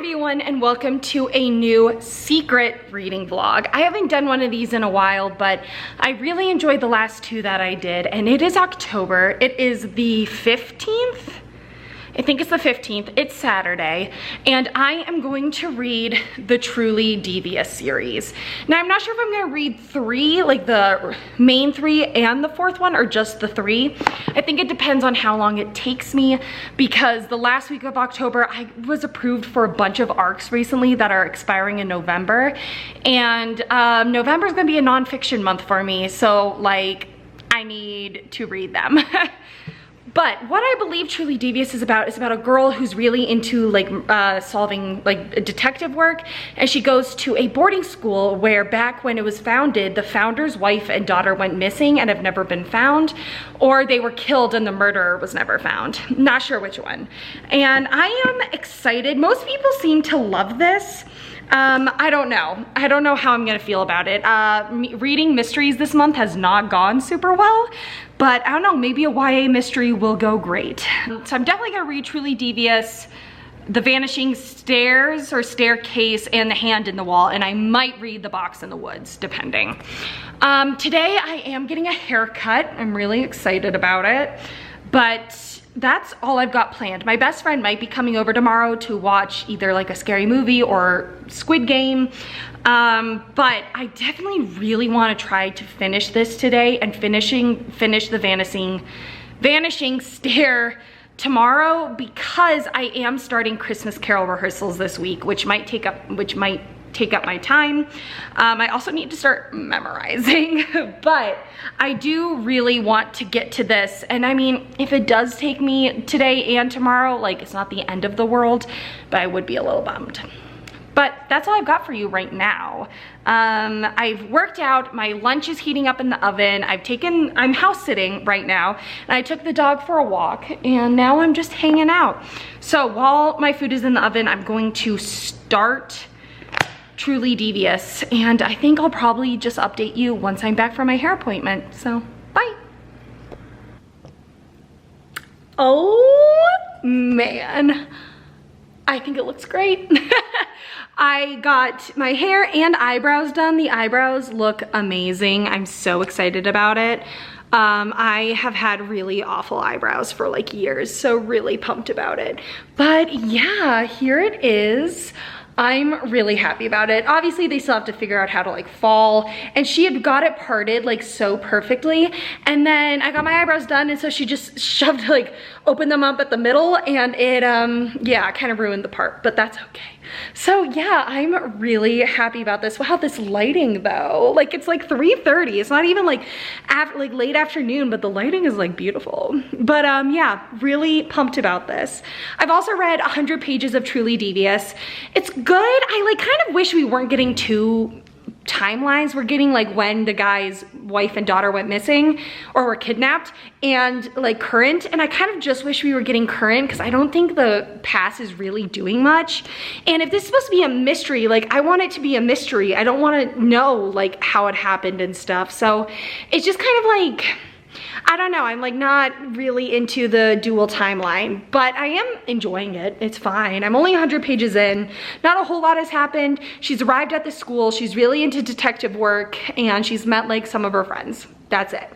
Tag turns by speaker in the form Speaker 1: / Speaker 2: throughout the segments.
Speaker 1: everyone, and welcome to a new secret reading vlog. I haven't done one of these in a while, but I really enjoyed the last two that I did, and it is October. It is the 15th. I think it's the 15th, it's Saturday, and I am going to read the Truly Devious series. Now, I'm not sure if I'm gonna read three, like the main three and the fourth one, or just the three. I think it depends on how long it takes me, because the last week of October, I was approved for a bunch of ARCs recently that are expiring in November, and November is gonna be a nonfiction month for me, so like, I need to read them. But what I believe Truly Devious is about a girl who's really into like solving like detective work, and she goes to a boarding school where back when it was founded, the founder's wife and daughter went missing and have never been found, or they were killed and the murderer was never found. Not sure which one. And I am excited. Most people seem to love this. I don't know. I don't know how I'm gonna feel about it. Reading mysteries this month has not gone super well, but I don't know, maybe a YA mystery will go great. So I'm definitely gonna read Truly Devious, The Vanishing Stairs or Staircase, and The Hand in the Wall, and I might read The Box in the Woods, depending. Today I am getting a haircut. I'm really excited about it, but that's all I've got planned. My best friend might be coming over tomorrow to watch either like a scary movie or Squid Game. But I definitely really want to try to finish this today and finish the Vanishing Stair tomorrow, because I am starting Christmas Carol rehearsals this week, which might take up my time. I also need to start memorizing, but I do really want to get to this. And I mean, if it does take me today and tomorrow, like it's not the end of the world, but I would be a little bummed. But that's all I've got for you right now. I've worked out, my lunch is heating up in the oven. I'm house sitting right now, and I took the dog for a walk, and now I'm just hanging out. So while my food is in the oven, I'm going to start Truly Devious, and I think I'll probably just update you once I'm back from my hair appointment. So bye. Oh man, I think it looks great. I got my hair and eyebrows done. The eyebrows look amazing. I'm so excited about it. I have had really awful eyebrows for like years, so really pumped about it. But yeah, here it is. I'm really happy about it. Obviously, they still have to figure out how to like fall, and she had got it parted like so perfectly, and then I got my eyebrows done, and so she just shoved like opened them up at the middle, and it yeah, kind of ruined the part, but that's okay. So yeah, I'm really happy about this. Wow, this lighting though, like it's like 3:30. It's not even like late afternoon, but the lighting is like beautiful. But yeah, really pumped about this. I've also read 100 pages of Truly Devious. It's good. I like kind of wish we weren't getting two timelines. We're getting like when the guy's wife and daughter went missing or were kidnapped, and like current, and I kind of just wish we were getting current, because I don't think the past is really doing much. And if this is supposed to be a mystery, like I want it to be a mystery. I don't want to know like how it happened and stuff. So it's just kind of like, I don't know, I'm like not really into the dual timeline, but I am enjoying it. It's fine. I'm only 100 pages in. Not a whole lot has happened. She's arrived at the school. She's really into detective work, and she's met like some of her friends. That's it.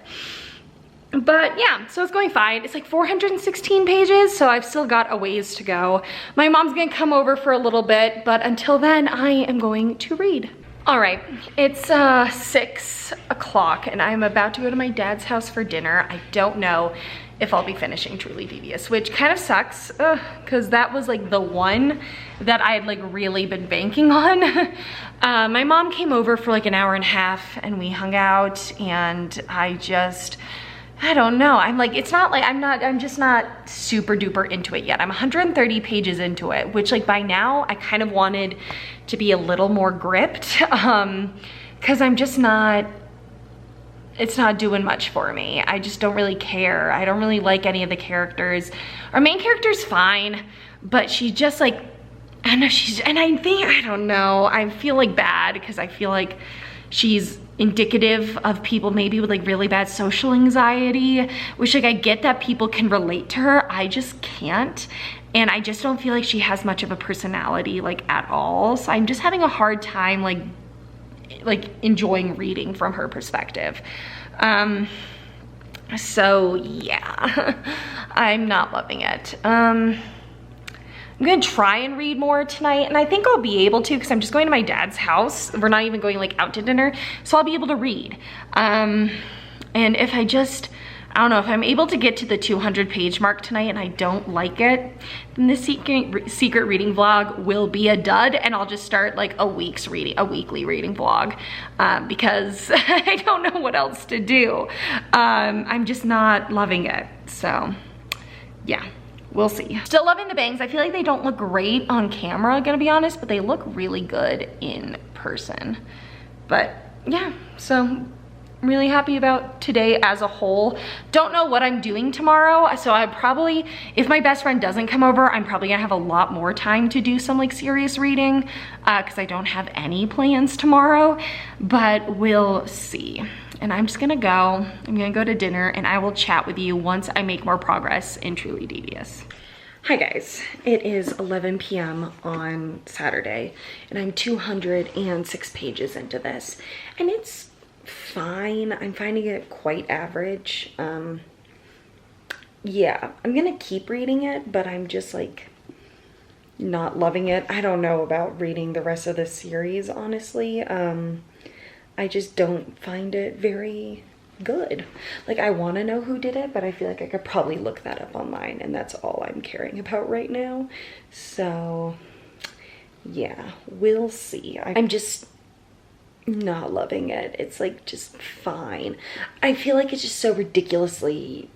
Speaker 1: But yeah, so it's going fine. It's like 416 pages, so I've still got a ways to go. My mom's gonna come over for a little bit, but until then, I am going to read. All right, it's 6 o'clock, and I'm about to go to my dad's house for dinner. I don't know if I'll be finishing Truly Devious, which kind of sucks, because that was like the one that I had like really been banking on. My mom came over for like an hour and a half, and we hung out, and I don't know. I'm like, it's not like, I'm just not super duper into it yet. I'm 130 pages into it, which like by now I kind of wanted to be a little more gripped, because I'm just not, it's not doing much for me. I just don't really care. I don't really like any of the characters. Our main character's fine, but she just like, I don't know, I don't know, I feel like bad, because I feel like she's indicative of people maybe with like really bad social anxiety, which like I get that people can relate to her, I just can't. and I just don't feel like she has much of a personality like at all. So I'm just having a hard time like enjoying reading from her perspective. So yeah, I'm not loving it. I'm gonna try and read more tonight, and I think I'll be able to because I'm just going to my dad's house. We're not even going like out to dinner, so I'll be able to read. And if I don't know, if I'm able to get to the 200 page mark tonight and I don't like it, then the secret reading vlog will be a dud, and I'll just start like a weekly reading vlog because I don't know what else to do. I'm just not loving it, so yeah. We'll see. Still loving the bangs. I feel like they don't look great on camera, gonna be honest, but they look really good in person. But yeah, so I'm really happy about today as a whole. Don't know what I'm doing tomorrow, so I probably, if my best friend doesn't come over, I'm probably gonna have a lot more time to do some like serious reading because I don't have any plans tomorrow, but we'll see. And I'm just gonna go, I'm gonna go to dinner, and I will chat with you once I make more progress in Truly Devious. Hi guys, it is 11 p.m. on Saturday, and I'm 206 pages into this, and it's fine. I'm finding it quite average. Yeah, I'm gonna keep reading it, but I'm just like not loving it. I don't know about reading the rest of the series, honestly. I just don't find it very good. Like, I want to know who did it, but I feel like I could probably look that up online, and that's all I'm caring about right now. So yeah, we'll see. I'm just not loving it. It's like just fine. I feel like it's just so ridiculously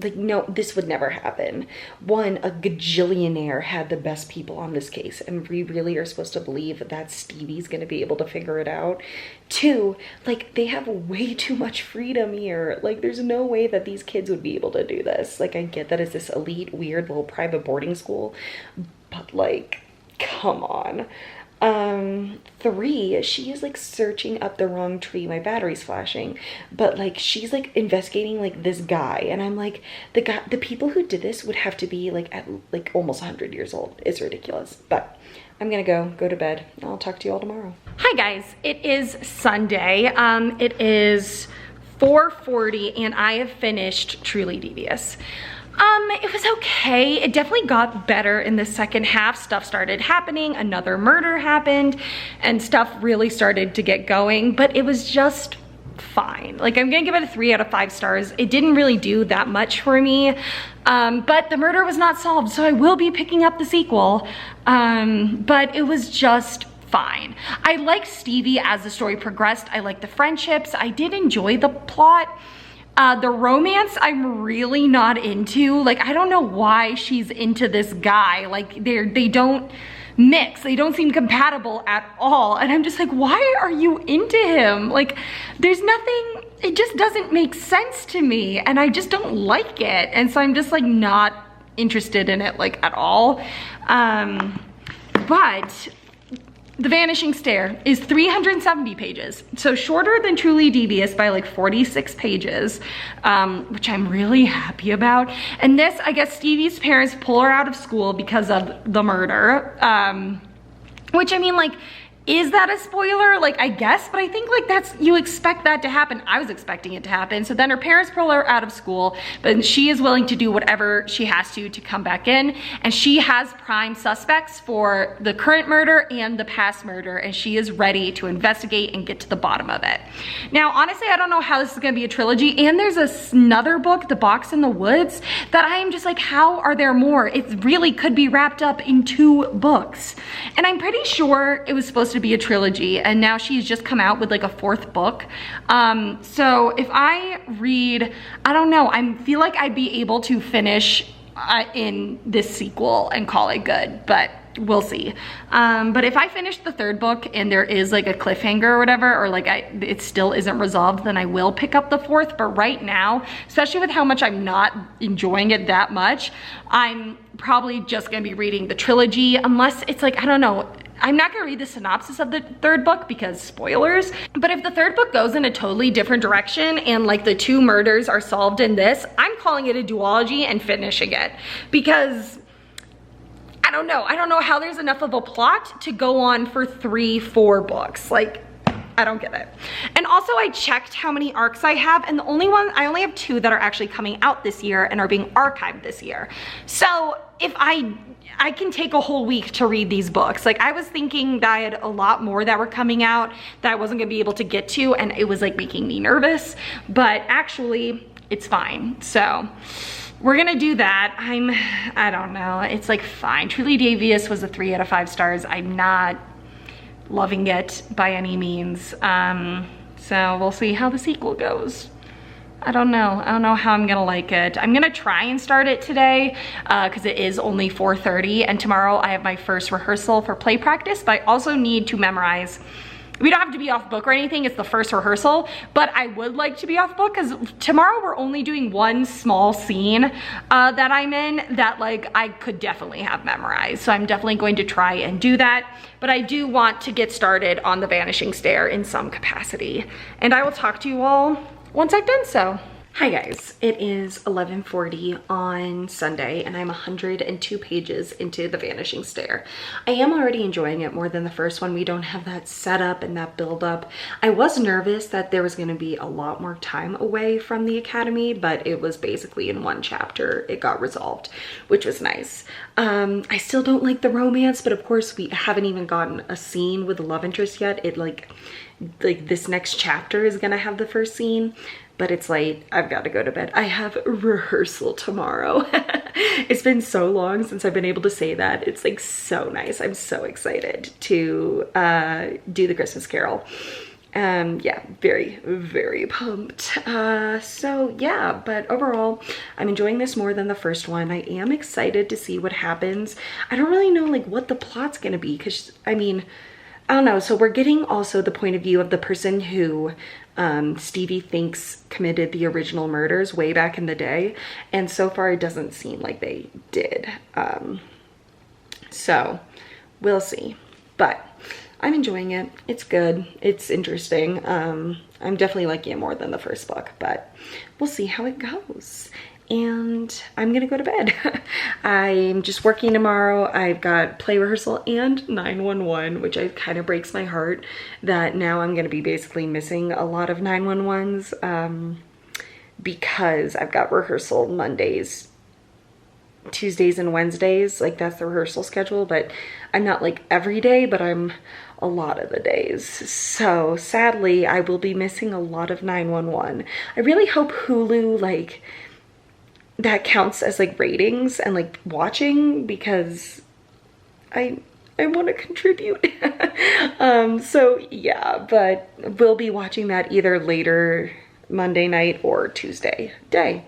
Speaker 1: like, no, this would never happen. One, a gajillionaire had the best people on this case, and we really are supposed to believe that Stevie's gonna be able to figure it out. Two, like, they have way too much freedom here. Like, there's no way that these kids would be able to do this. Like, I get that it's this elite, weird little private boarding school, but like, come on. Three, she is like searching up the wrong tree. My battery's flashing, but like she's like investigating like this guy, and I'm like, the people who did this would have to be like at like almost 100 years old. It's ridiculous. But I'm gonna go to bed. I'll talk to you all tomorrow. Hi guys, it is Sunday. It is 4:40 and I have finished Truly Devious. It was okay. It definitely got better in the second half. Stuff started happening, another murder happened, and stuff really started to get going, but it was just fine. Like, I'm gonna give it a 3 out of 5 stars. It didn't really do that much for me, but the murder was not solved, so I will be picking up the sequel, but it was just fine. I liked Stevie as the story progressed. I liked the friendships. I did enjoy the plot. The romance I'm really not into. Like, I don't know why she's into this guy. Like, they don't mix. They don't seem compatible at all. And I'm just like, why are you into him? Like, there's nothing, it just doesn't make sense to me. And I just don't like it. And so I'm just like not interested in it like at all. But The Vanishing Stair is 370 pages, so shorter than Truly Devious by like 46 pages, which I'm really happy about. And this, I guess Stevie's parents pull her out of school because of the murder, which, I mean, like, is that a spoiler? Like, I guess, but I think like that's, you expect that to happen. I was expecting it to happen. So then her parents pull her out of school, but she is willing to do whatever she has to come back in. And she has prime suspects for the current murder and the past murder, and she is ready to investigate and get to the bottom of it. Now, honestly, I don't know how this is gonna be a trilogy. And there's another book, The Box in the Woods, that I am just like, how are there more? It really could be wrapped up in 2 books. And I'm pretty sure it was supposed to be a trilogy, and now she's just come out with like a 4th book. So if I read, I don't know, I feel like I'd be able to finish in this sequel and call it good, but we'll see. But if I finish the 3rd book and there is like a cliffhanger or whatever, or like it still isn't resolved, then I will pick up the 4th. But right now, especially with how much I'm not enjoying it that much, I'm probably just gonna be reading the trilogy, unless it's like, I don't know, I'm not gonna read the synopsis of the 3rd book because spoilers, but if the 3rd book goes in a totally different direction and like the 2 murders are solved in this, I'm calling it a duology and finishing it, because I don't know. I don't know how there's enough of a plot to go on for 3-4 books. Like, I don't get it. And also I checked how many arcs I have, and I only have 2 that are actually coming out this year and are being archived this year. So if I can take a whole week to read these books. Like, I was thinking that I had a lot more that were coming out that I wasn't gonna be able to get to, and it was like making me nervous, but actually it's fine. So we're gonna do that. I don't know, it's like fine. Truly Devious was a 3 out of 5 stars. I'm not loving it by any means. So we'll see how the sequel goes. I don't know how I'm gonna like it. I'm gonna try and start it today because it is only 4:30, and tomorrow I have my first rehearsal for play practice, but I also need to memorize. We don't have to be off book or anything, it's the first rehearsal, but I would like to be off book because tomorrow we're only doing one small scene that I'm in that like I could definitely have memorized. So I'm definitely going to try and do that, but I do want to get started on The Vanishing Stair in some capacity. And I will talk to you all once I've done so. Hi guys, it is 11:40 on Sunday and I'm 102 pages into The Vanishing Stair. I am already enjoying it more than the first one. We don't have that setup and that build up. I was nervous that there was going to be a lot more time away from the academy, but it was basically in one chapter it got resolved, which was nice. I still don't like the romance, but of course we haven't even gotten a scene with the love interest yet. It like this next chapter is gonna have the first scene, but it's late. I've got to go to bed. I have rehearsal tomorrow. It's been so long since I've been able to say that. It's like so nice. I'm so excited to do the Christmas Carol. Yeah, very, very pumped. So yeah, but overall, I'm enjoying this more than the first one. I am excited to see what happens. I don't really know like what the plot's gonna be, because I mean, I don't know. So we're getting also the point of view of the person who Stevie thinks committed the original murders way back in the day. And so far it doesn't seem like they did. So we'll see. But I'm enjoying it. It's good. It's interesting. I'm definitely liking it more than the first book, but we'll see how it goes. And I'm gonna go to bed. I'm just working tomorrow. I've got play rehearsal and 911, which kind of breaks my heart that now I'm gonna be basically missing a lot of 911s because I've got rehearsal Mondays, Tuesdays, and Wednesdays. Like that's the rehearsal schedule, but I'm not like every day, but I'm a lot of the days. So sadly, I will be missing a lot of 911. I really hope Hulu like that counts as like ratings and like watching, because I want to contribute. So yeah, but we'll be watching that either later Monday night or Tuesday day.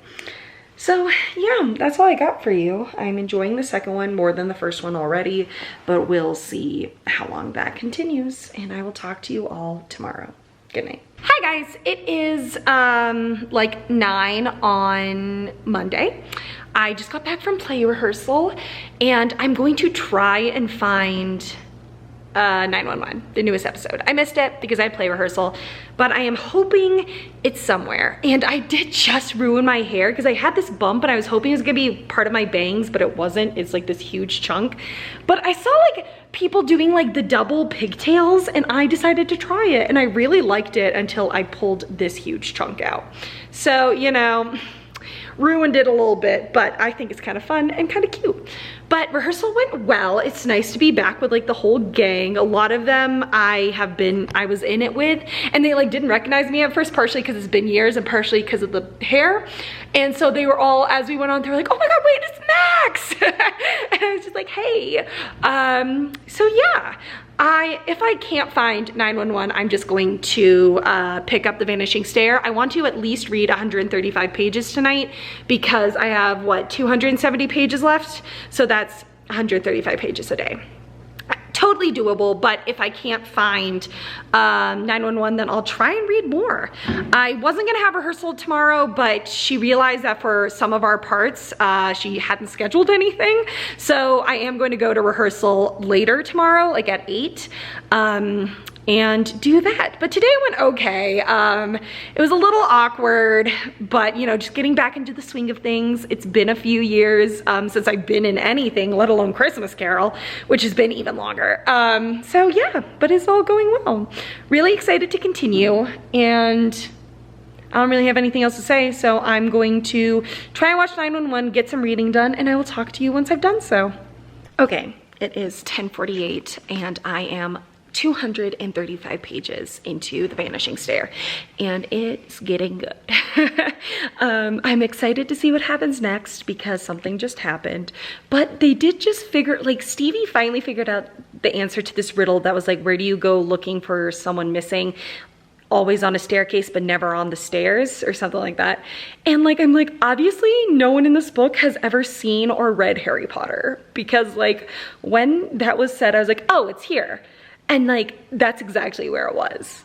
Speaker 1: So yeah, that's all I got for you. I'm enjoying the second one more than the first one already, but we'll see how long that continues, and I will talk to you all tomorrow. Good night. Hi guys, it is like 9 on Monday. I just got back from play rehearsal and I'm going to try and find 911, the newest episode. I missed it because I had play rehearsal, but I am hoping it's somewhere. And I did just ruin my hair because I had this bump and I was hoping it was gonna be part of my bangs, but it wasn't. It's like this huge chunk. But I saw like people doing like the double pigtails and I decided to try it and I really liked it until I pulled this huge chunk out. So, you know, ruined it a little bit, but I think it's kind of fun and kind of cute. But rehearsal went well. It's nice to be back with like the whole gang. A lot of them I was in it with, and they like didn't recognize me at first, partially because it's been years and partially because of the hair. And so they were all, as we went on, they were like, oh my God, wait, it's Max. And I was just like, hey. So yeah, if I can't find 911, I'm just going to pick up The Vanishing Stair. I want to at least read 135 pages tonight because I have, what, 270 pages left? So that's 135 pages a day. Totally doable, but if I can't find 911, then I'll try and read more. I wasn't gonna have rehearsal tomorrow, but she realized that for some of our parts, she hadn't scheduled anything. So I am going to go to rehearsal later tomorrow, like at 8. and do that. But today went okay. It was a little awkward, but you know, just getting back into the swing of things. It's been a few years since I've been in anything, let alone Christmas Carol, which has been even longer. So yeah, but it's all going well. Really excited to continue, and I don't really have anything else to say, so I'm going to try and watch 911, get some reading done, and I will talk to you once I've done so. Okay, it is 10:48, and I am 235 pages into The Vanishing Stair, and it's getting good. I'm excited to see what happens next because something just happened, but they did just figure, like, Stevie finally figured out the answer to this riddle that was like, where do you go looking for someone missing? Always on a staircase but never on the stairs, or something like that. And like, I'm like, obviously no one in this book has ever seen or read Harry Potter, because like when that was said, I was like, oh, it's here. And like, that's exactly where it was.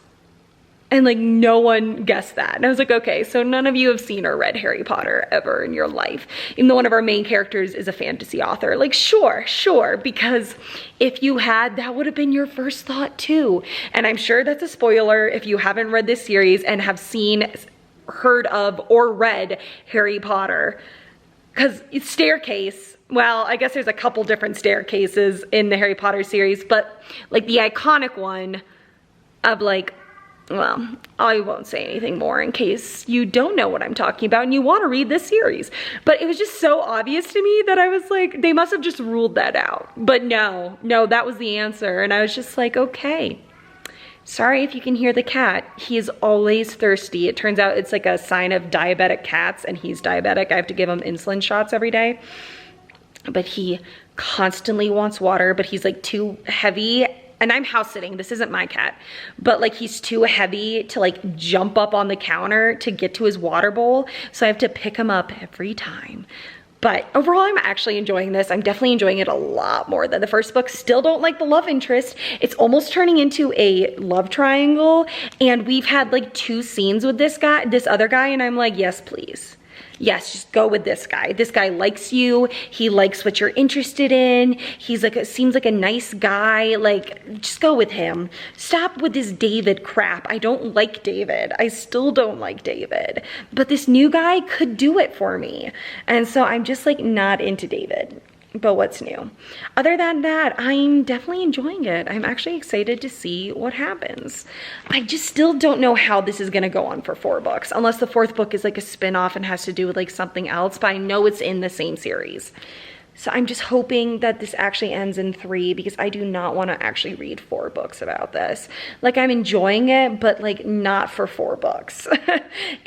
Speaker 1: And like, no one guessed that. And I was like, okay, so none of you have seen or read Harry Potter ever in your life, even though one of our main characters is a fantasy author. Like, sure, because if you had, that would have been your first thought too. And I'm sure that's a spoiler if you haven't read this series and have seen, heard of, or read Harry Potter. Because staircase, well, I guess there's a couple different staircases in the Harry Potter series, but like the iconic one of like, well, I won't say anything more in case you don't know what I'm talking about and you want to read this series. But it was just so obvious to me that I was like, they must have just ruled that out. But no, that was the answer. And I was just like, okay. Sorry if you can hear the cat. He is always thirsty. It turns out it's like a sign of diabetic cats, and he's diabetic. I have to give him insulin shots every day. But he constantly wants water, but he's like too heavy. And I'm house sitting, this isn't my cat, but like he's too heavy to like jump up on the counter to get to his water bowl. So I have to pick him up every time. But overall, I'm actually enjoying this. I'm definitely enjoying it a lot more than the first book. Still don't like the love interest. It's almost turning into a love triangle. And we've had like 2 scenes with this guy, this other guy. And I'm like, yes, please. Yes, just go with this guy. This guy likes you. He likes what you're interested in. He's like, seems like a nice guy. Like, just go with him. Stop with this David crap. I don't like David. I still don't like David. But this new guy could do it for me. And so I'm just like not into David. But what's new? Other than that, I'm definitely enjoying it. I'm actually excited to see what happens. I just still don't know how this is gonna go on for 4 books, unless the 4th book is like a spin-off and has to do with like something else, but I know it's in the same series. So I'm just hoping that this actually ends in 3, because I do not want to actually read 4 books about this. Like, I'm enjoying it, but like not for 4 books.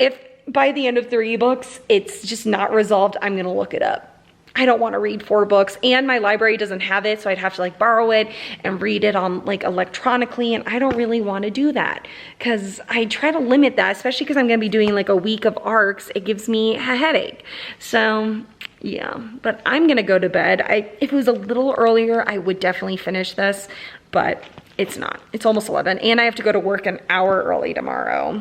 Speaker 1: If by the end of 3 books, it's just not resolved, I'm gonna look it up. I don't want to read 4 books, and my library doesn't have it, so I'd have to like borrow it and read it on like electronically, and I don't really want to do that because I try to limit that, especially because I'm going to be doing like a week of ARCs. It gives me a headache. So yeah, but I'm going to go to bed. If it was a little earlier, I would definitely finish this, but it's not. It's almost 11, and I have to go to work an hour early tomorrow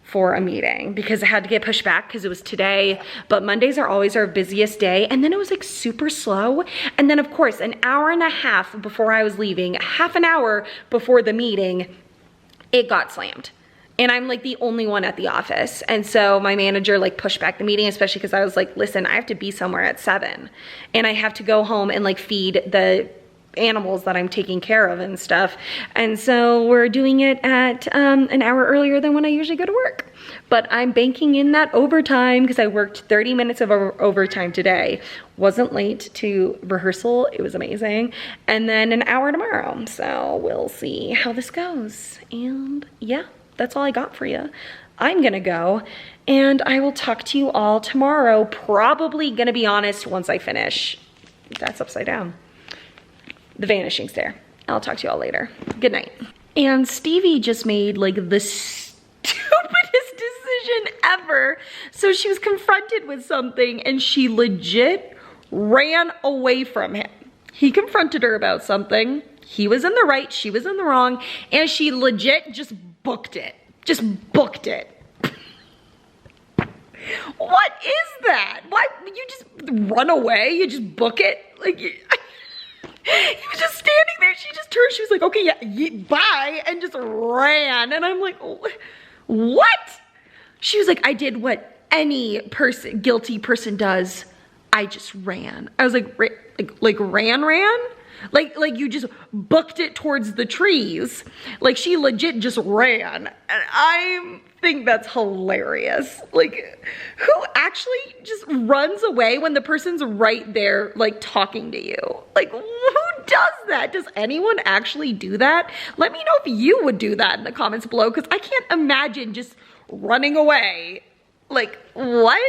Speaker 1: for a meeting because I had to get pushed back because it was today, but Mondays are always our busiest day. And then it was like super slow. And then of course, an hour and a half before I was leaving, half an hour before the meeting, it got slammed. And I'm like the only one at the office. And so my manager like pushed back the meeting, especially because I was like, listen, I have to be somewhere at 7 and I have to go home and like feed the animals that I'm taking care of and stuff. And so we're doing it at an hour earlier than when I usually go to work. But I'm banking in that overtime because I worked 30 minutes of overtime today. Wasn't late to rehearsal. It was amazing. And then an hour tomorrow. So we'll see how this goes. And yeah, that's all I got for you. I'm gonna go and I will talk to you all tomorrow. Probably gonna be honest once I finish. That's upside down. The Vanishing Stair. I'll talk to you all later. Good night. And Stevie just made like the stupidest decision ever. So she was confronted with something and she legit ran away from him. He confronted her about something. He was in the right, she was in the wrong, and she legit just booked it. Just booked it. What is that? Why you just run away? You just book it? Like He was just standing there. She just turned. She was like, okay, yeah, bye, and just ran. And I'm like, what? She was like, I did what any guilty person does. I just ran. I was like, ran? Like you just booked it towards the trees. Like she legit just ran. And I think that's hilarious. Like who actually just runs away when the person's right there like talking to you? Like who does that? Does anyone actually do that? Let me know if you would do that in the comments below, because I can't imagine just running away. Like what?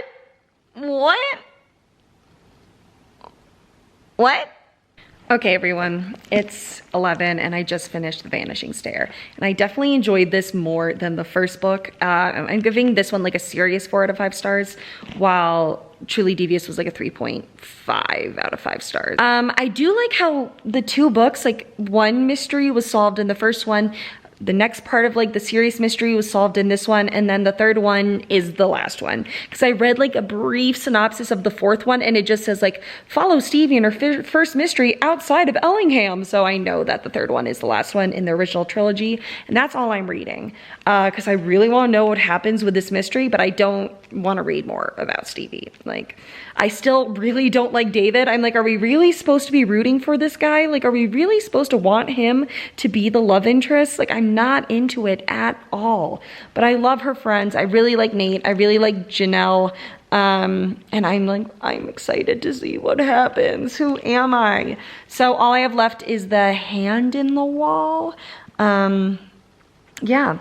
Speaker 1: Okay, everyone, it's 11 and I just finished The Vanishing Stair, and I definitely enjoyed this more than the first book. I'm giving this one like a serious 4 out of 5 stars, while Truly Devious was like a 3.5 out of 5 stars. I do like how the 2 books, like one mystery was solved in the first one, the next part of like the serious mystery was solved in this one, and then the third one is the last one. Because I read like a brief synopsis of the 4th one, and it just says like, follow Stevie in her first mystery outside of Ellingham. So I know that the 3rd one is the last one in the original trilogy, and that's all I'm reading. Because I really want to know what happens with this mystery, but I don't want to read more about Stevie. Like, I still really don't like David. I'm like, are we really supposed to be rooting for this guy? Like, are we really supposed to want him to be the love interest? Like, I'm not into it at all. But I love her friends. I really like Nate. I really like Janelle. And I'm excited to see what happens. Who am I? So all I have left is the hand in the wall. Yeah.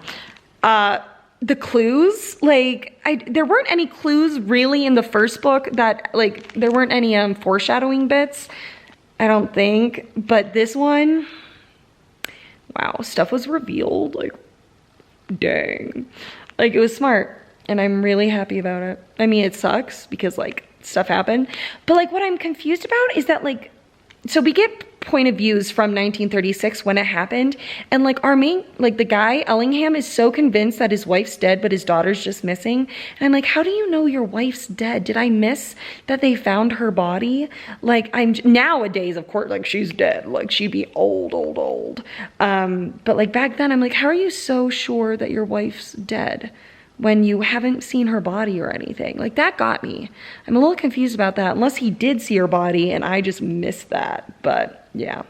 Speaker 1: The clues, like, there weren't any clues really in the first book that, like, there weren't any foreshadowing bits, I don't think. But this one, wow, stuff was revealed, like, dang. Like, it was smart, and I'm really happy about it. I mean, it sucks because, like, stuff happened. But, like, what I'm confused about is that, like, so we get point of views from 1936 when it happened, and like our main, like the guy Ellingham is so convinced that his wife's dead but his daughter's just missing, and I'm like, how do you know your wife's dead? Did I miss that they found her body? Like, I'm nowadays, of course, like she's dead, like she'd be old. But like back then I'm like, how are you so sure that your wife's dead when you haven't seen her body or anything? Like, that got me. I'm a little confused about that, unless he did see her body and I just missed that. But yeah,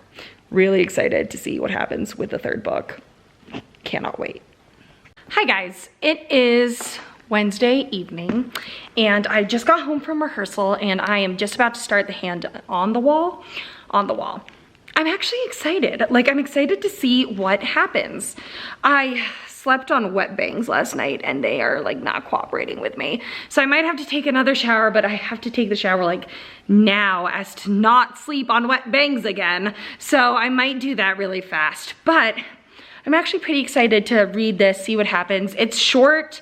Speaker 1: really excited to see what happens with the 3rd book. Cannot wait. Hi guys, it is Wednesday evening and I just got home from rehearsal and I am just about to start the hand on the wall. I'm actually excited. Like, I'm excited to see what happens. I slept on wet bangs last night and they are like not cooperating with me. So I might have to take another shower, but I have to take the shower like now as to not sleep on wet bangs again. So I might do that really fast, but I'm actually pretty excited to read this, see what happens. It's short.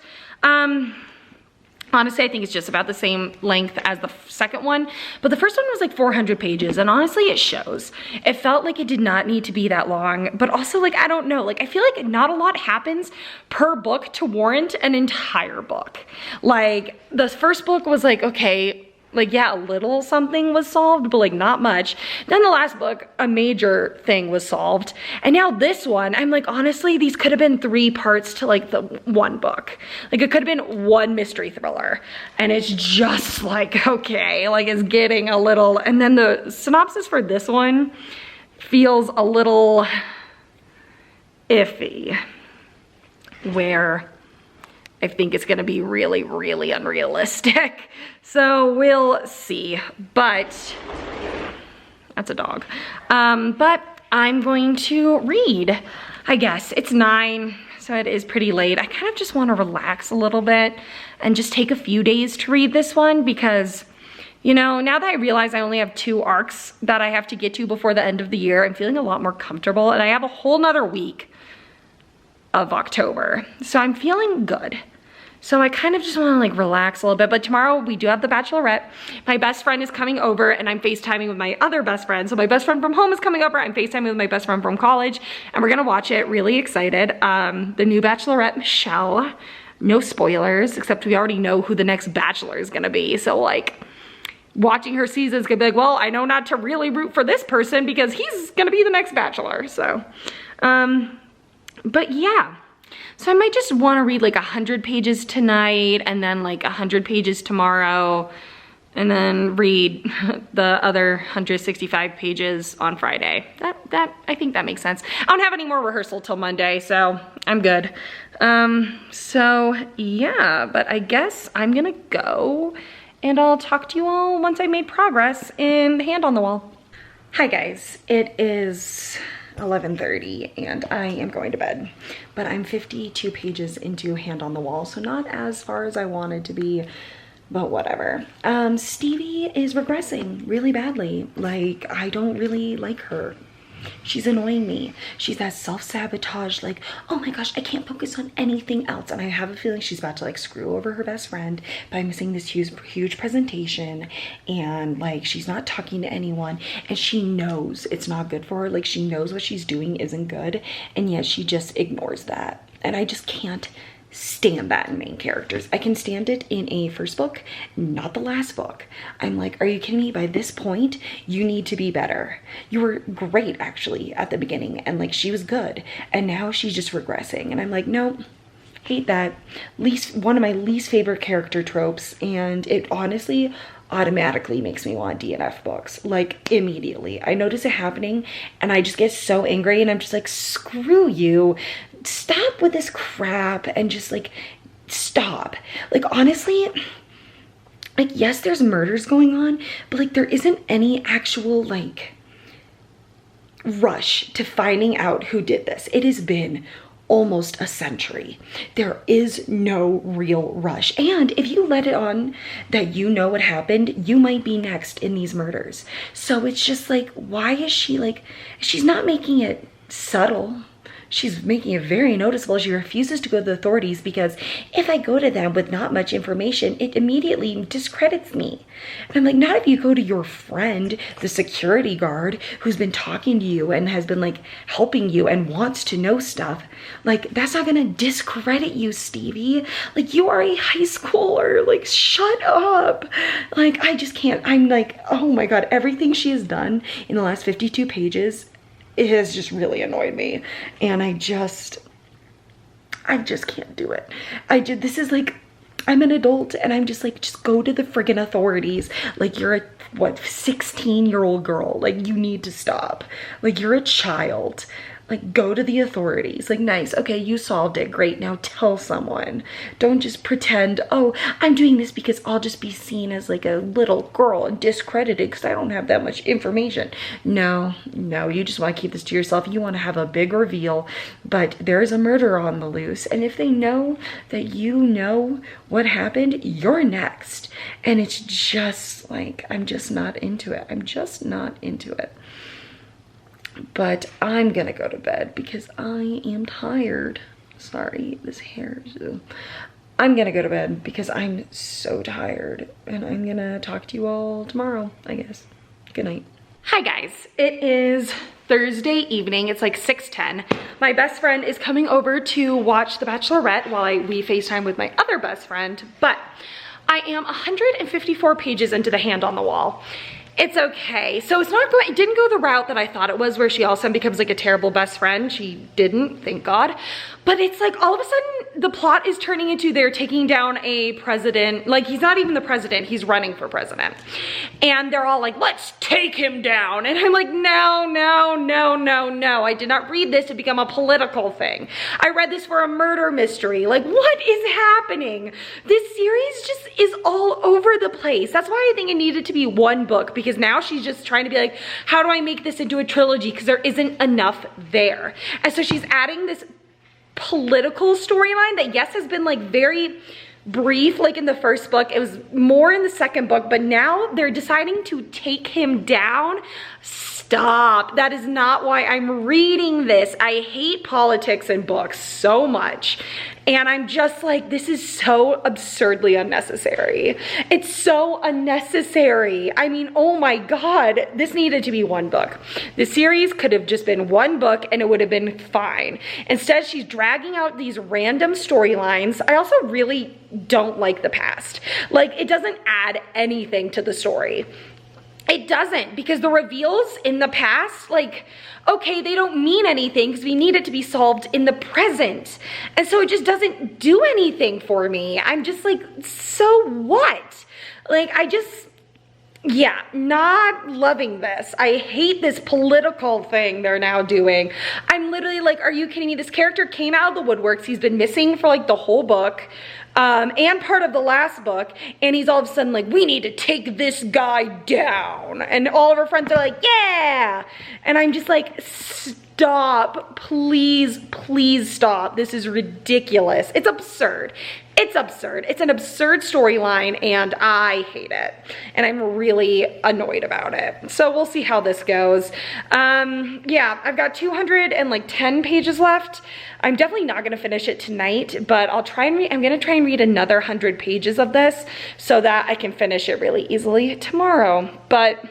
Speaker 1: Honestly, I think it's just about the same length as the second one, but the first one was like 400 pages, and honestly, it shows. It felt like it did not need to be that long, but also, like, I don't know, like, I feel like not a lot happens per book to warrant an entire book. Like, the first book was like, okay, like, yeah, a little something was solved, but like not much. Then the last book, a major thing was solved. And now this one, I'm like, honestly, these could have been 3 parts to like the one book. Like, it could have been one mystery thriller. And it's just like, okay, like it's getting a little, and then the synopsis for this one feels a little iffy, where I think it's gonna be really, really unrealistic. So we'll see, but that's a dog. But I'm going to read, I guess. It's 9, so it is pretty late. I kind of just wanna relax a little bit and just take a few days to read this one because, you know, now that I realize I only have 2 arcs that I have to get to before the end of the year, I'm feeling a lot more comfortable, and I have a whole nother week of October. So I'm feeling good. So I kind of just want to like relax a little bit, but tomorrow we do have the Bachelorette. My best friend is coming over and I'm FaceTiming with my other best friend. So my best friend from home is coming over. I'm FaceTiming with my best friend from college and we're gonna watch it. Really excited. The new Bachelorette, Michelle. No spoilers, except we already know who the next Bachelor is gonna be. So like, watching her seasons gonna be like, well, I know not to really root for this person because he's gonna be the next Bachelor. So, but yeah. So I might just wanna read like 100 pages tonight and then like 100 pages tomorrow and then read the other 165 pages on Friday. I think that makes sense. I don't have any more rehearsal till Monday, so I'm good. So yeah, but I guess I'm gonna go and I'll talk to you all once I made progress in Hand on the Wall. Hi guys, it is 11:30 and I am going to bed, but I'm 52 pages into Hand on the Wall, so not as far as I wanted to be, but whatever. Stevie is regressing really badly. Like, I don't really like her. She's annoying me. She's that self-sabotage, like, oh my gosh, I can't focus on anything else. And I have a feeling she's about to like screw over her best friend by missing this huge presentation. And like, she's not talking to anyone and she knows it's not good for her. Like, she knows what she's doing isn't good. And yet she just ignores that. And I just can't stand that in main characters. I can stand it in a first book, not the last book. I'm like, are you kidding me? By this point, you need to be better. You were great actually at the beginning and like she was good and now she's just regressing and I'm like, no, hate that. One of my least favorite character tropes, and it honestly automatically makes me want DNF books, like immediately. I notice it happening and I just get so angry and I'm just like, screw you. Stop with this crap and just like stop. Like honestly, like yes, there's murders going on, but like there isn't any actual like rush to finding out who did this. It has been almost a century. There is no real rush. And if you let it on that you know what happened, you might be next in these murders. So it's just like, why is she like, she's not making it subtle. She's making it very noticeable. She refuses to go to the authorities because if I go to them with not much information, it immediately discredits me. And I'm like, not if you go to your friend, the security guard, who's been talking to you and has been like helping you and wants to know stuff. Like, that's not gonna discredit you, Stevie. Like, you are a high schooler. Like, shut up. Like, I just can't. I'm like, oh my God, everything she has done in the last 52 pages, it has just really annoyed me. And I just can't do it. This is like, I'm an adult and I'm just like, just go to the friggin' authorities. Like, you're a, what, 16-year-old girl. Like, you need to stop. Like, you're a child. Like, go to the authorities. Like, nice, okay, you solved it, great, now tell someone. Don't just pretend, oh, I'm doing this because I'll just be seen as like a little girl and discredited because I don't have that much information. No, you just want to keep this to yourself. You want to have a big reveal, but there is a murder on the loose, and if they know that you know what happened, you're next. And it's just like, I'm just not into it. I'm just not into it. But I'm gonna go to bed because I am tired. Sorry, this hair is... I'm gonna go to bed because I'm so tired. And I'm gonna talk to you all tomorrow, I guess. Good night. Hi guys, it is Thursday evening. It's like 6:10. My best friend is coming over to watch The Bachelorette while we FaceTime with my other best friend. But I am 154 pages into the Hand on the Wall. It's okay. So it's not going, it didn't go the route that I thought it was, where she all of a sudden becomes like a terrible best friend. She didn't, thank God. But it's like all of a sudden the plot is turning into they're taking down a president. Like, he's not even the president, he's running for president. And they're all like, let's take him down. And I'm like, no. I did not read this to become a political thing. I read this for a murder mystery. Like, what is happening? This series just is all over the place. That's why I think it needed to be one book, because now she's just trying to be like, how do I make this into a trilogy? Because there isn't enough there. And so she's adding this political storyline that, yes, has been like very brief, like in the first book. It was more in the second book, but now they're deciding to take him down. stop. That is not why I'm reading this. I hate politics in books so much. And I'm just like, this is so absurdly unnecessary. It's so unnecessary. I mean, oh my God, this needed to be one book. The series could have just been one book and it would have been fine. Instead, she's dragging out these random storylines. I also really don't like the past. Like, it doesn't add anything to the story. It doesn't, because the reveals in the past, like, okay, they don't mean anything because we need it to be solved in the present. And so it just doesn't do anything for me. I'm just like, so what? Like, yeah, not loving this. I hate this political thing they're now doing. I'm literally like, are you kidding me? This character came out of the woodworks. He's been missing for like the whole book. And part of the last book, and he's all of a sudden like, we need to take this guy down. And all of her friends are like, yeah. And I'm just like, stop, please, please stop. This is ridiculous. It's absurd. It's absurd. It's an absurd storyline and I hate it. And I'm really annoyed about it. So we'll see how this goes. Yeah, I've got 210 pages left. I'm definitely not gonna finish it tonight, but I'm gonna try and read another 100 pages of this so that I can finish it really easily tomorrow. But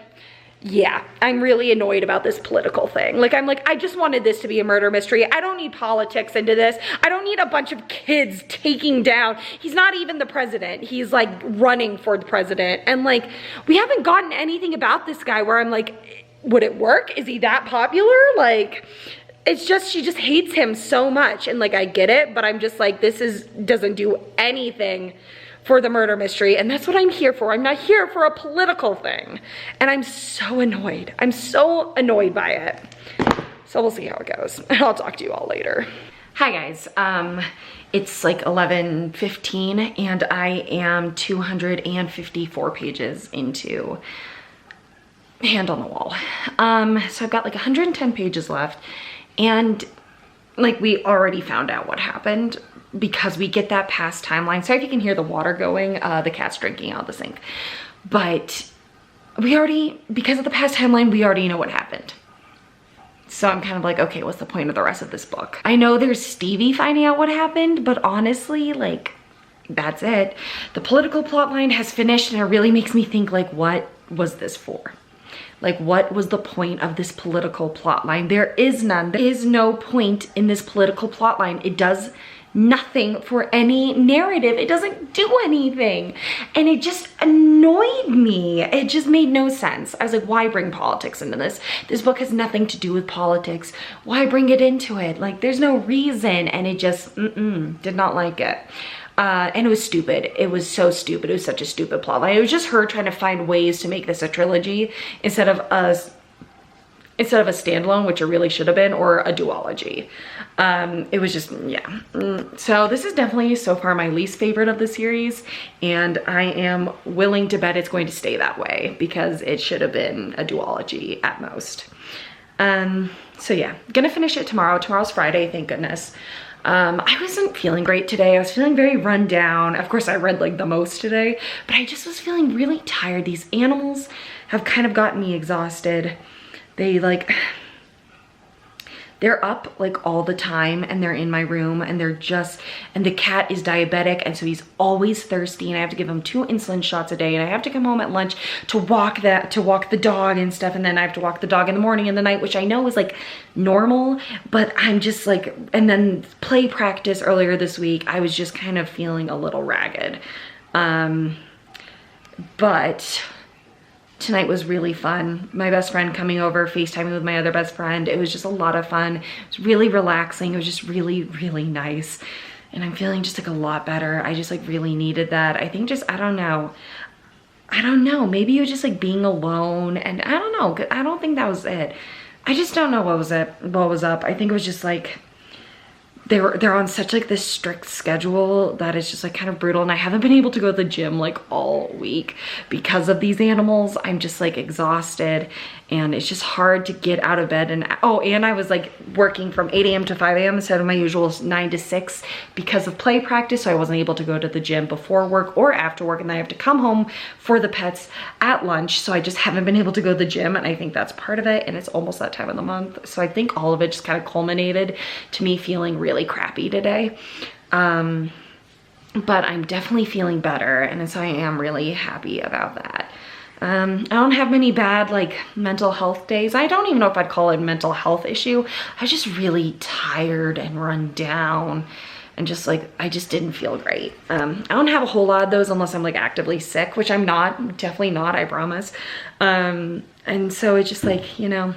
Speaker 1: yeah, I'm really annoyed about this political thing. Like, I'm like, I just wanted this to be a murder mystery. I don't need politics into this. I don't need a bunch of kids taking down. He's not even the president. He's like running for the president. And like, we haven't gotten anything about this guy where I'm like, would it work? Is he that popular? Like, it's just, she just hates him so much. And like, I get it, but I'm just like, doesn't do anything for the murder mystery, and that's what I'm here for. I'm not here for a political thing. And I'm so annoyed. I'm so annoyed by it. So we'll see how it goes. And I'll talk to you all later. Hi guys, it's like 11:15 and I am 254 pages into Hand on the Wall. So I've got like 110 pages left, and like, we already found out what happened because we get that past timeline. Sorry if you can hear the water going, the cat's drinking out of the sink. But we already, because of the past timeline, we already know what happened. So I'm kind of like, okay, what's the point of the rest of this book? I know there's Stevie finding out what happened, but honestly, like, that's it. The political plot line has finished, and it really makes me think, like, what was this for? Like, what was the point of this political plot line? There is none. There is no point in this political plot line. It does nothing for any narrative. It doesn't do anything. And it just annoyed me. It just made no sense. I was like, why bring politics into this? This book has nothing to do with politics. Why bring it into it? Like, there's no reason. And it just, did not like it. And it was stupid. It was so stupid. It was such a stupid plot line. It was just her trying to find ways to make this a trilogy instead of a standalone, which it really should have been, or a duology. It was just, yeah. So this is definitely so far my least favorite of the series, and I am willing to bet it's going to stay that way because it should have been a duology at most. So yeah, gonna finish it tomorrow. Tomorrow's Friday, thank goodness. I wasn't feeling great today. I was feeling very run down. Of course, I read like the most today, but I just was feeling really tired. These animals have kind of gotten me exhausted. They're up like all the time, and they're in my room, and and the cat is diabetic, and so he's always thirsty, and I have to give him 2 insulin shots a day, and I have to come home at lunch to walk the dog and stuff, and then I have to walk the dog in the morning and the night, which I know is like normal, but I'm just like, and then play practice earlier this week, I was just kind of feeling a little ragged. But tonight was really fun. My best friend coming over, FaceTiming with my other best friend. It was just a lot of fun. It was really relaxing. It was just really, really nice. And I'm feeling just like a lot better. I just like really needed that. I think just, I don't know. Maybe it was just like being alone, and I don't know. I don't think that was it. I just don't know what was up. I think it was just like they're on such like this strict schedule that it's just like kind of brutal, and I haven't been able to go to the gym like all week because of these animals. I'm just like exhausted, and it's just hard to get out of bed. And and I was like working from 8 a.m. to 5 a.m. instead of my usual 9 to 6 because of play practice, so I wasn't able to go to the gym before work or after work, and then I have to come home for the pets at lunch, so I just haven't been able to go to the gym, and I think that's part of it, and it's almost that time of the month, so I think all of it just kind of culminated to me feeling really crappy today. But I'm definitely feeling better, and so I am really happy about that. I don't have many bad like mental health days. I don't even know if I'd call it a mental health issue. I was just really tired and run down, and just like, I just didn't feel great. I don't have a whole lot of those unless I'm like actively sick, which I'm not, definitely not, I promise. And so it's just like, you know,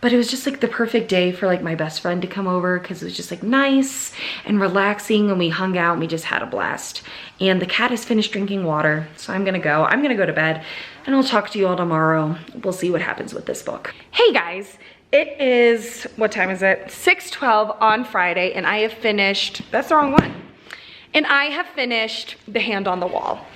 Speaker 1: but it was just like the perfect day for like my best friend to come over, because it was just like nice and relaxing, and we hung out and we just had a blast. And the cat has finished drinking water, so I'm gonna go to bed, and I'll talk to you all tomorrow. We'll see what happens with this book. Hey guys, it is, what time is it? 6:12 on Friday, and I have finished, that's the wrong one. And I have finished The Hand on the Wall.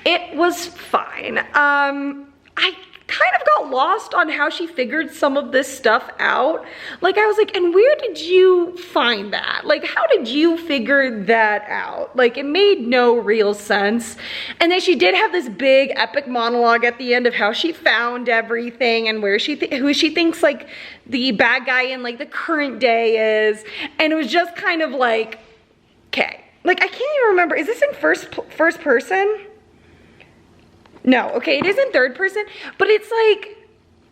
Speaker 1: It was fine. I kind of got lost on how she figured some of this stuff out. Like, I was like, and where did you find that? Like, how did you figure that out? Like, it made no real sense. And then she did have this big epic monologue at the end of how she found everything and where who she thinks like the bad guy in like the current day is. And it was just kind of like, okay. Like, I can't even remember, is this in first person? No, okay, it is in third person, but it's like,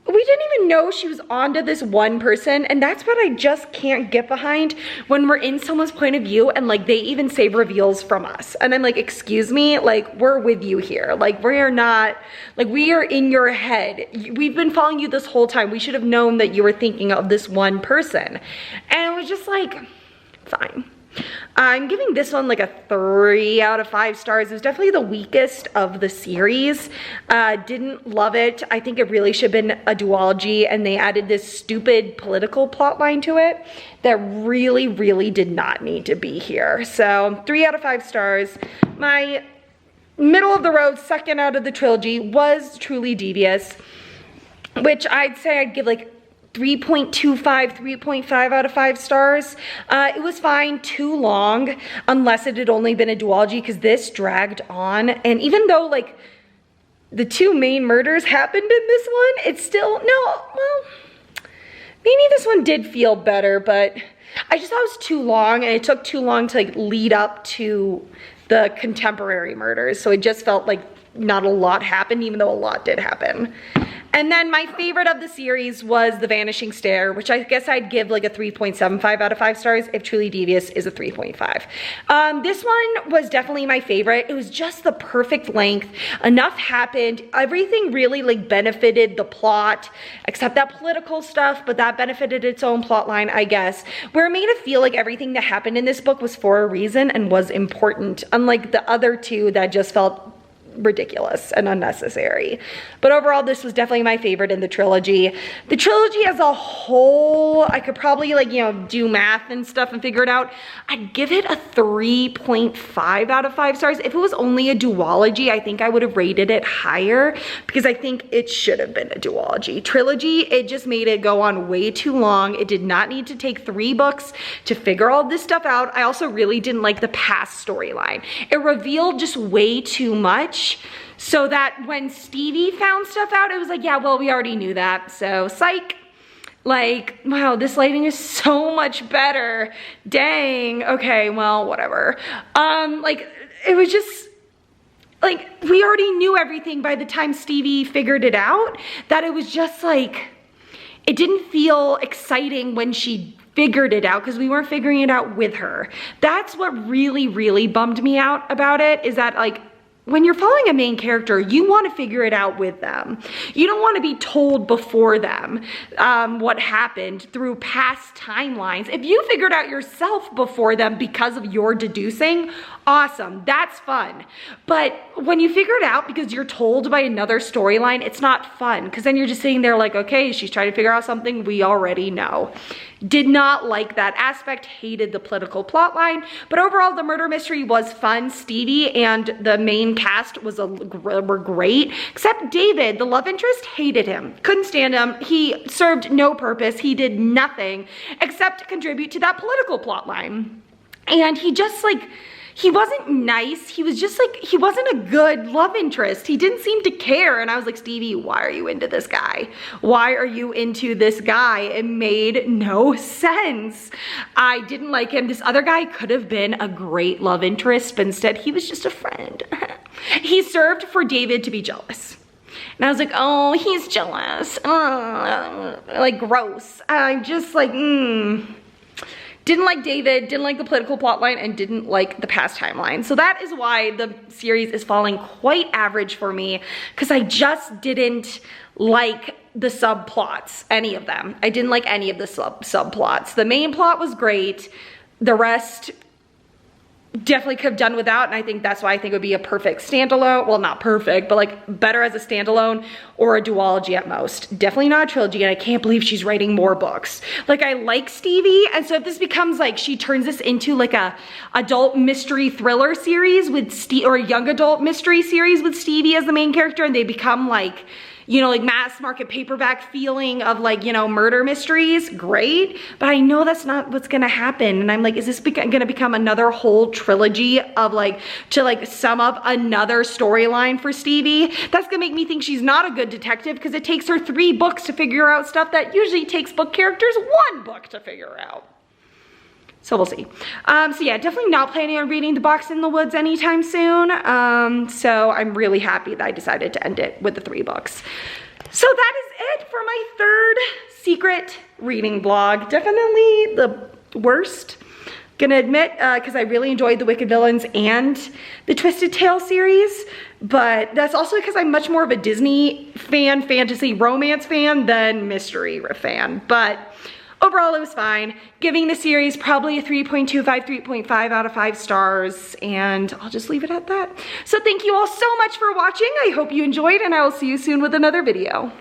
Speaker 1: we didn't even know she was onto this one person, and that's what I just can't get behind when we're in someone's point of view and like they even save reveals from us. And I'm like, excuse me, like, we're with you here. Like, we are not, like, we are in your head. We've been following you this whole time. We should have known that you were thinking of this one person. And it was just like, fine. I'm giving this one like a 3 out of 5 stars. It was definitely the weakest of the series. Didn't love it. I think it really should have been a duology, and they added this stupid political plot line to it that really, really did not need to be here. So 3 out of 5 stars. My middle of the road, second out of the trilogy was Truly Devious, which I'd say I'd give like 3.25, 3.5 out of 5 stars. It was fine, too long, unless it had only been a duology, because this dragged on. And even though like the 2 main murders happened in this one, it's still, no, well, maybe this one did feel better, but I just thought it was too long, and it took too long to like lead up to the contemporary murders. So it just felt like not a lot happened, even though a lot did happen. And then my favorite of the series was The Vanishing Stair, which I guess I'd give like a 3.75 out of 5 stars if Truly Devious is a 3.5. This one was definitely my favorite. It was just the perfect length. Enough happened. Everything really like benefited the plot, except that political stuff, but that benefited its own plot line, I guess, where it made it feel like everything that happened in this book was for a reason and was important, unlike the other 2 that just felt ridiculous and unnecessary. But overall, this was definitely my favorite in the trilogy. The trilogy as a whole, I could probably like, you know, do math and stuff and figure it out. I'd give it a 3.5 out of 5 stars. If it was only a duology, I think I would have rated it higher, because I think it should have been a duology. Trilogy, it just made it go on way too long. It did not need to take 3 books to figure all this stuff out. I also really didn't like the past storyline. It revealed just way too much, so that when Stevie found stuff out, it was like, yeah, well, we already knew that, so psych. Like, wow, this lighting is so much better. Dang, okay, well, whatever. Like, it was just, like, we already knew everything by the time Stevie figured it out, that it was just like, it didn't feel exciting when she figured it out, because we weren't figuring it out with her. That's what really, really bummed me out about it, is that like, when you're following a main character, you want to figure it out with them. You don't want to be told before them what happened through past timelines. If you figured out yourself before them because of your deducing, awesome, that's fun. But when you figure it out because you're told by another storyline, it's not fun, because then you're just sitting there like, okay, she's trying to figure out something we already know. Did not like that aspect, hated the political plot line, but overall the murder mystery was fun. Stevie and the main cast were great, except David, the love interest, hated him. Couldn't stand him. He served no purpose. He did nothing except contribute to that political plot line. And he just like, he wasn't nice. He was just like, he wasn't a good love interest. He didn't seem to care. And I was like, Stevie, why are you into this guy? Why are you into this guy? It made no sense. I didn't like him. This other guy could have been a great love interest, but instead he was just a friend. He served for David to be jealous. And I was like, oh, he's jealous. Like gross. I'm just like, Didn't like David, didn't like the political plotline, and didn't like the past timeline. So that is why the series is falling quite average for me, because I just didn't like the subplots, any of them. I didn't like any of the subplots. The main plot was great. The rest definitely could have done without, and I think that's why I think it would be a perfect standalone. Well, not perfect, but like better as a standalone or a duology at most. Definitely not a trilogy, and I can't believe she's writing more books. Like, I like Stevie, and so if this becomes like, she turns this into like a adult mystery thriller series with or a young adult mystery series with Stevie as the main character, and they become like, you know, like mass market paperback feeling of like, you know, murder mysteries, great. But I know that's not what's gonna happen. And I'm like, is this gonna become another whole trilogy of like, to like sum up another storyline for Stevie? That's gonna make me think she's not a good detective, because it takes her 3 books to figure out stuff that usually takes book characters 1 book to figure out. So we'll see. So yeah, definitely not planning on reading The Box in the Woods anytime soon. So I'm really happy that I decided to end it with the 3 books. So that is it for my 3rd secret reading vlog. Definitely the worst, gonna admit, because I really enjoyed The Wicked Villains and the Twisted Tale series, but that's also because I'm much more of a Disney fan, fantasy romance fan than mystery fan. But overall, it was fine. Giving the series probably a 3.25, 3.5 out of 5 stars, and I'll just leave it at that. So thank you all so much for watching. I hope you enjoyed, and I will see you soon with another video.